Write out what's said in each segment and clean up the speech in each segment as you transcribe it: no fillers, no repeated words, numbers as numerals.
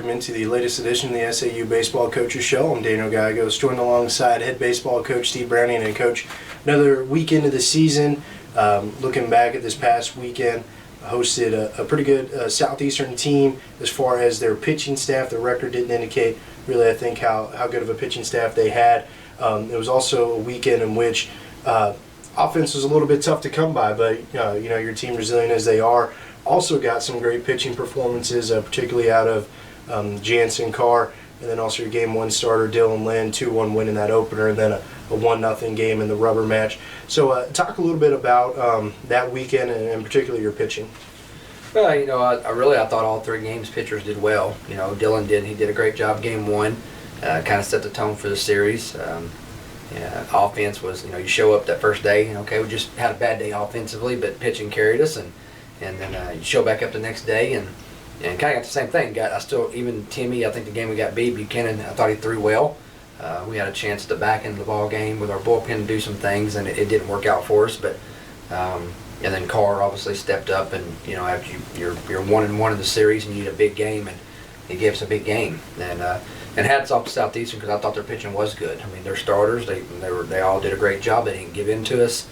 welcome into the latest edition of the SAU Baseball Coaches Show. I'm Daniel Gallegos, joined alongside head baseball coach Steve Browning. And coach, another week into the season, looking back at this past weekend, hosted a pretty good Southeastern team as far as their pitching staff. The record didn't indicate really, I think, how good of a pitching staff they had. It was also a weekend in which offense was a little bit tough to come by, but your team, resilient as they are, also got some great pitching performances, particularly out of Jansen Carr, and then also your game one starter Dylan Lynn, 2-1 win in that opener, and then a 1-0 game in the rubber match. So talk a little bit about that weekend and particularly your pitching. Well, I thought all three games pitchers did well. Dylan did a great job game one, kind of set the tone for the series. Offense was, you show up that first day, we just had a bad day offensively, but pitching carried us, and then you show back up the next day and kind of got the same thing. Even Timmy, I think the game we got beat, Buchanan, I thought he threw well. We had a chance at the back end of the ball game with our bullpen to do some things, and it didn't work out for us. But and then Carr obviously stepped up, and after you're 1-1 in the series and you need a big game, and he gave us a big game. And hats off to Southeastern because I thought their pitching was good. I mean, their starters, they all did a great job. They didn't give in to us.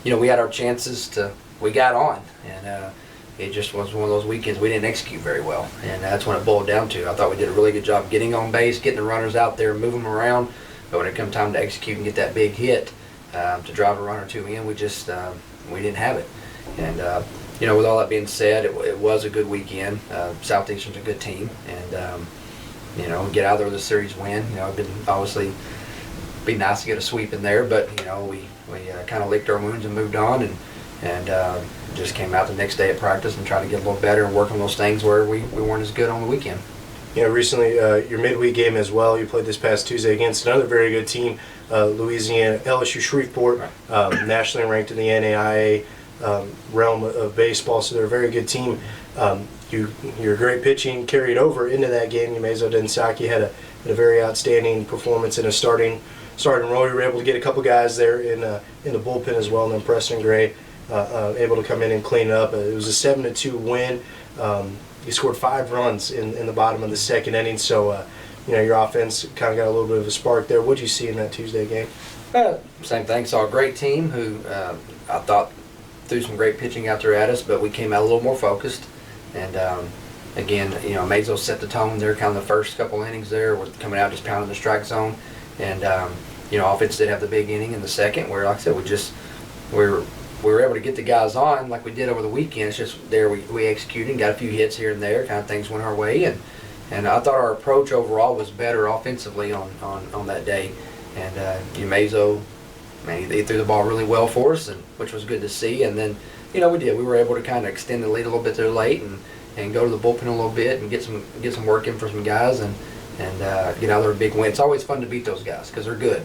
We had our chances we got on, and it just was one of those weekends we didn't execute very well, and that's when it boiled down to. I thought we did a really good job getting on base, getting the runners out there, moving them around, but when it come time to execute and get that big hit to drive a run or two in, we just we didn't have it. And with all that being said, it was a good weekend. Southeastern's a good team, and get out there with a series win. It'd been obviously be nice to get a sweep in there, but we kind of licked our wounds and moved on, and just came out the next day at practice and tried to get a little better and work on those things where we weren't as good on the weekend. Recently, your midweek game as well, you played this past Tuesday against another very good team, Louisiana, LSU Shreveport, right. Nationally ranked in the NAIA realm of baseball, so they're a very good team. Your great pitching carried over into that game. Umezo Densaki had a very outstanding performance in a starting role. You were able to get a couple guys there in the bullpen as well, and then Preston Gray able to come in and clean it up. It was a 7-2 win. You scored 5 runs in the bottom of the second inning, so your offense kind of got a little bit of a spark there. What did you see in that Tuesday game? Same thing. Saw a great team who I thought threw some great pitching out there at us, but we came out a little more focused. And again, Mazo set the tone there, kind of the first couple innings there, with coming out just pounding the strike zone. And offense did have the big inning in the second, where, like I said, we were able to get the guys on like we did over the weekend. It's just there we executed and got a few hits here and there, kind of things went our way, and I thought our approach overall was better offensively on that day. And Mazo, man, he threw the ball really well for us, which was good to see. And then we were able to kind of extend the lead a little bit there late and go to the bullpen a little bit and get some work in for some guys and get out there a big win. It's always fun to beat those guys because they're good.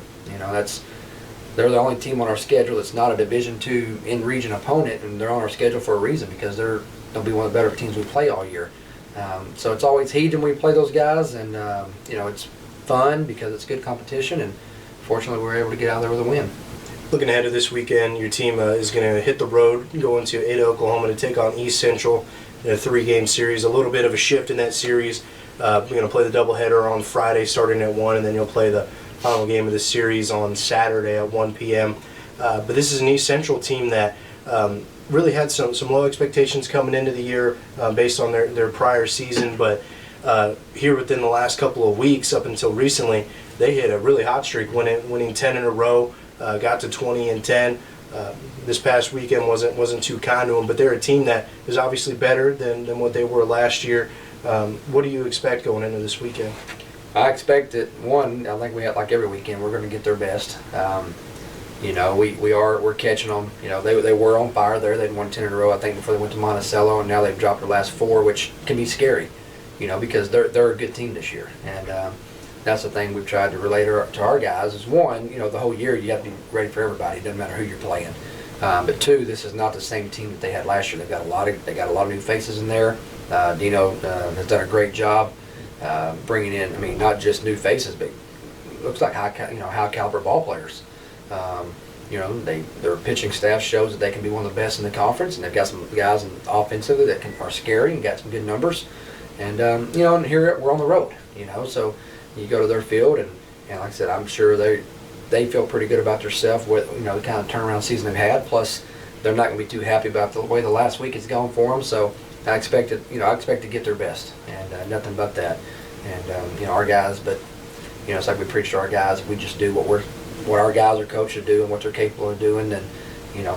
They're the only team on our schedule that's not a Division II in-region opponent, and they're on our schedule for a reason because they'll be one of the better teams we play all year. So it's always heat when we play those guys, and it's fun because it's good competition, and fortunately we were able to get out there with a win. Looking ahead to this weekend, your team is going to hit the road, going to Ada, Oklahoma to take on East Central in a 3-game series. A little bit of a shift in that series. We're going to play the doubleheader on Friday starting at 1, and then you'll play the final game of the series on Saturday at 1 p.m. But this is an East Central team that really had some low expectations coming into the year based on their prior season, but here within the last couple of weeks up until recently, they hit a really hot streak, winning 10 in a row, got to 20-10. This past weekend wasn't too kind to them, but they're a team that is obviously better than what they were last year. What do you expect going into this weekend? I expect that, I think we have, like every weekend, we're going to get their best. We're catching them. They were on fire there. They'd won 10 in a row, I think, before they went to Monticello, and now they've dropped their last 4, which can be scary, because they're a good team this year. And that's the thing we've tried to relate to our guys is, one, the whole year you have to be ready for everybody. It doesn't matter who you're playing. But 2, this is not the same team that they had last year. They got a lot of new faces in there. Dino has done a great job bringing in, not just new faces, but looks like high caliber ball players. Their pitching staff shows that they can be one of the best in the conference, and they've got some guys offensively that are scary and got some good numbers. And and here we're on the road. So you go to their field, and like I said, I'm sure they feel pretty good about themselves with the kind of turnaround season they've had. Plus, they're not going to be too happy about the way the last week has gone for them. So I expect to get their best, and nothing but that. And our guys, but it's like we preach to our guys. We just do what our guys are coached to do and what they're capable of doing, and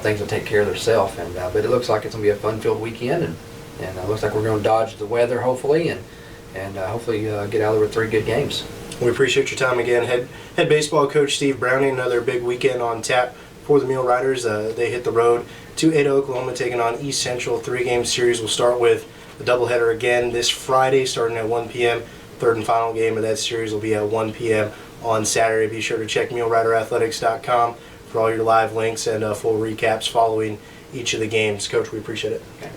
things will take care of themselves. And but it looks like it's going to be a fun-filled weekend, and it looks like we're going to dodge the weather hopefully, and hopefully get out of there with 3 good games. We appreciate your time again. Head baseball coach Steve Browning. Another big weekend on tap for the Mule Riders. They hit the road to Ada, Oklahoma, taking on East Central. 3-game series. We'll start with a doubleheader again this Friday, starting at 1 p.m. Third and final game of that series will be at 1 p.m. on Saturday. Be sure to check MuleRiderAthletics.com for all your live links and full recaps following each of the games. Coach, we appreciate it. Okay.